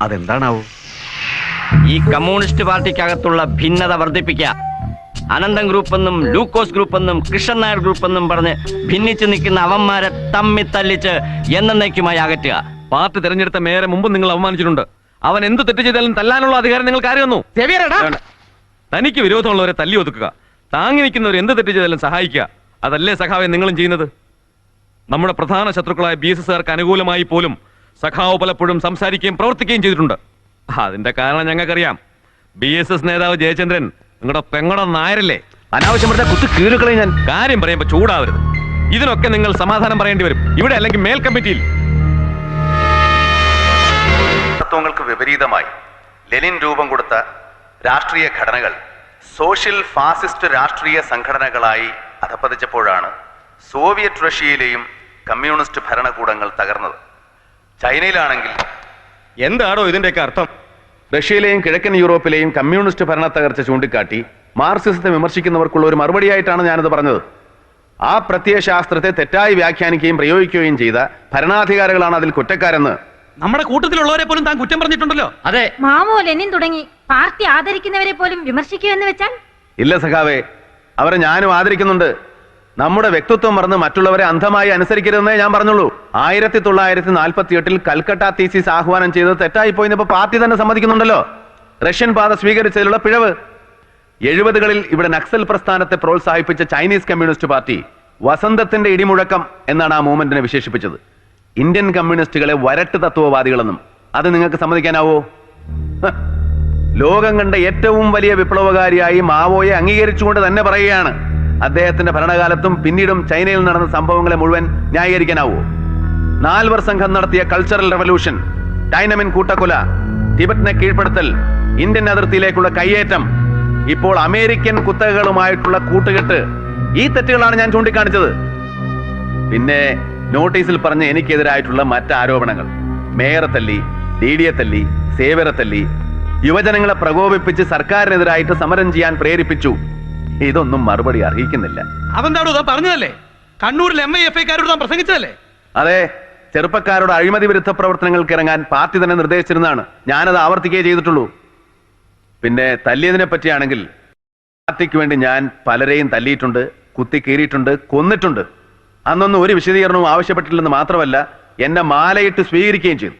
അതെന്താണാവോ? ഈ കമ്മ്യൂണിസ്റ്റ് പാർട്ടിക്കകത്തുള്ള ഭിന്നത വർദ്ധിപ്പിക്കുക. അനന്തം ഗ്രൂപ്പ് എന്നും ലൂക്കോസ് ഗ്രൂപ്പ് എന്നും കൃഷ്ണൻ നായർ ഗ്രൂപ്പ് എന്നും പറഞ്ഞ് ഭിന്നിച്ച് നിൽക്കുന്ന അവന്മാരെ തമ്മി തല്ലിച്ച് എന്നേക്കുമായി അകറ്റുക. പാർട്ടി തെരഞ്ഞെടുത്ത മേയറെ മുമ്പ് നിങ്ങൾ അവമാനിച്ചിട്ടുണ്ട്. അവൻ എന്ത് തെറ്റ് ചെയ്താലും തല്ലാനുള്ള അധികാരം നിങ്ങൾക്ക് ആര് തന്നു? തനിക്ക് വിരോധമുള്ളവരെ തല്ലി ഒതുക്കുക, താങ്ങി നിൽക്കുന്നവർ എന്ത് തെറ്റ് ചെയ്താലും സഹായിക്കുക. അതല്ലേ സഖാവെ നിങ്ങളും ചെയ്യുന്നത്? നമ്മുടെ പ്രധാന ശത്രുക്കളായ BSSകാർക്ക് അനുകൂലമായി പോലും സഖാവ് പലപ്പോഴും സംസാരിക്കുകയും പ്രവർത്തിക്കുകയും ചെയ്തിട്ടുണ്ട്. അതിന്റെ കാരണം ഞങ്ങൾക്കറിയാം. BSS നേതാവ് ജയചന്ദ്രൻ നിങ്ങളുടെ പെങ്ങടെ നായരല്ലേ? അനാവശ്യം പറഞ്ഞ കുത്തി കീഴുകളെ ഞാൻ. കാര്യം പറയുമ്പോ ചൂടാവരുത്. ഇതിനൊക്കെ നിങ്ങൾ സമാധാനം പറയേണ്ടി വരും, ഇവിടെ അല്ലെങ്കിൽ മേൽ കമ്മിറ്റിയിൽ. തത്വങ്ങൾക്ക് വിപരീതമായി ലെനിൻ രൂപം കൊടുത്ത രാഷ്ട്രീയ ഘടനകൾ സോഷ്യൽ ഫാസിസ്റ്റ് രാഷ്ട്രീയ സംഘടനകളായി അധപ്പതിച്ചപ്പോഴാണ് സോവിയറ്റ് റഷ്യയിലെയും കമ്മ്യൂണിസ്റ്റ് ഭരണകൂടങ്ങൾ തകർന്നത്. ചൈനയിലാണെങ്കിൽ എന്താണോ ഇതിന്റെയൊക്കെ അർത്ഥം? റഷ്യയിലെയും കിഴക്കൻ യൂറോപ്പിലെയും കമ്മ്യൂണിസ്റ്റ് ഭരണ തകർച്ച ചൂണ്ടിക്കാട്ടി മാർക്സിസത്തെ വിമർശിക്കുന്നവർക്കുള്ള ഒരു മറുപടിയായിട്ടാണ് ഞാനത് പറഞ്ഞത്. ആ പ്രത്യയശാസ്ത്രത്തെ തെറ്റായി വ്യാഖ്യാനിക്കുകയും പ്രയോഗിക്കുകയും ചെയ്ത ഭരണാധികാരികളാണ് അതിൽ കുറ്റക്കാരെന്ന് നമ്മുടെ കൂട്ടത്തിലുള്ളവരെ പോലും താൻ കുറ്റം പറഞ്ഞിട്ടുണ്ടല്ലോ. അതെ, മാമോ ലെനിൻ തുടങ്ങി പാർട്ടി ആദരിക്കുന്നവരെ പോലും വിമർശിക്കുമെന്ന് വെച്ചാൽ? ഇല്ല സഖാവേ, അവരെ ഞാനും ആദരിക്കുന്നുണ്ട്. നമ്മുടെ വ്യക്തിത്വം മറന്ന് മറ്റുള്ളവരെ അന്ധമായി അനുസരിക്കരുതെന്നേ ഞാൻ പറഞ്ഞുള്ളൂ. 1948 കൽക്കട്ട തീസിസ് ആഹ്വാനം ചെയ്തത് തെറ്റായി പോയിന്നപ്പോ പാർട്ടി തന്നെ സമ്മതിക്കുന്നുണ്ടല്ലോ. റഷ്യൻ പാത സ്വീകരിച്ചതിലുള്ള പിഴവ്. 70കളിൽ ഇവിടെ നക്സൽ പ്രസ്ഥാനത്തെ പ്രോത്സാഹിപ്പിച്ച ചൈനീസ് കമ്മ്യൂണിസ്റ്റ് പാർട്ടി വസന്തത്തിന്റെ ഇടിമുഴക്കം എന്നാണ് ആ മൂവ്മെന്റിനെ വിശേഷിപ്പിച്ചത്. ഇന്ത്യൻ കമ്മ്യൂണിസ്റ്റുകളെ വരട്ട് തത്വവാദികളെന്നും. അത് നിങ്ങൾക്ക് സമ്മതിക്കാനാവോ? ലോകം കണ്ട ഏറ്റവും വലിയ വിപ്ലവകാരിയായി മാവോയെ അംഗീകരിച്ചുകൊണ്ട് തന്നെ പറയുകയാണ്. അദ്ദേഹത്തിന്റെ ഭരണകാലത്തും പിന്നീടും ചൈനയിൽ നടന്ന സംഭവങ്ങളെ മുഴുവൻ ന്യായീകരിക്കാനാവോ? 4 വർഷം സംഘം നടത്തിയ കൾച്ചറൽ റെവല്യൂഷൻ, ടൈനമിൻ കൂട്ടക്കൊല, ടിബറ്റിനെ കീഴ്പ്പെടുത്തൽ, ഇന്ത്യൻ അതിർത്തിയിലേക്കുള്ള കയ്യേറ്റം, ഇപ്പോൾ അമേരിക്കൻ കുത്തകകളുമായിട്ടുള്ള കൂട്ടുകെട്ട്, ഈ തെറ്റുകളാണ് ഞാൻ ചൂണ്ടിക്കാണിച്ചത്. പിന്നെ നോട്ടീസിൽ പറഞ്ഞ എനിക്കെതിരായിട്ടുള്ള മറ്റ് ആരോപണങ്ങൾ, മേയറെ തല്ലി, DDയെ തല്ലി, സേവരെ തല്ലി, യുവജനങ്ങളെ പ്രകോപിപ്പിച്ച് സർക്കാരിനെതിരായിട്ട് സമരം ചെയ്യാൻ പ്രേരിപ്പിച്ചു. ഇതൊന്നും മറുപടി അർഹിക്കുന്നില്ല. അതെന്താണോ താൻ പറഞ്ഞതല്ലേ? കണ്ണൂരിൽ MIFIക്കാരോട് താൻ പ്രസംഗിച്ചതല്ലേ? അതെ, ചെറുപ്പക്കാരോട് അഴിമതി വിരുദ്ധ പ്രവർത്തനങ്ങൾക്ക് ഇറങ്ങാൻ പാർട്ടി തന്നെ നിർദ്ദേശിച്ചിരുന്നതാണ്. ഞാനത് ആവർത്തിക്കുകയേ ചെയ്തിട്ടുള്ളൂ. പിന്നെ തല്ലിയതിനെ പറ്റിയാണെങ്കിൽ പാർട്ടിക്ക് വേണ്ടി ഞാൻ പലരെയും തല്ലിയിട്ടുണ്ട്, കുത്തി കീറിയിട്ടുണ്ട്, കൊന്നിട്ടുണ്ട്. അന്നൊന്നും ഒരു വിശദീകരണവും ആവശ്യപ്പെട്ടില്ലെന്ന് മാത്രമല്ല, എന്നെ മാലയിട്ട് സ്വീകരിക്കുകയും ചെയ്തു.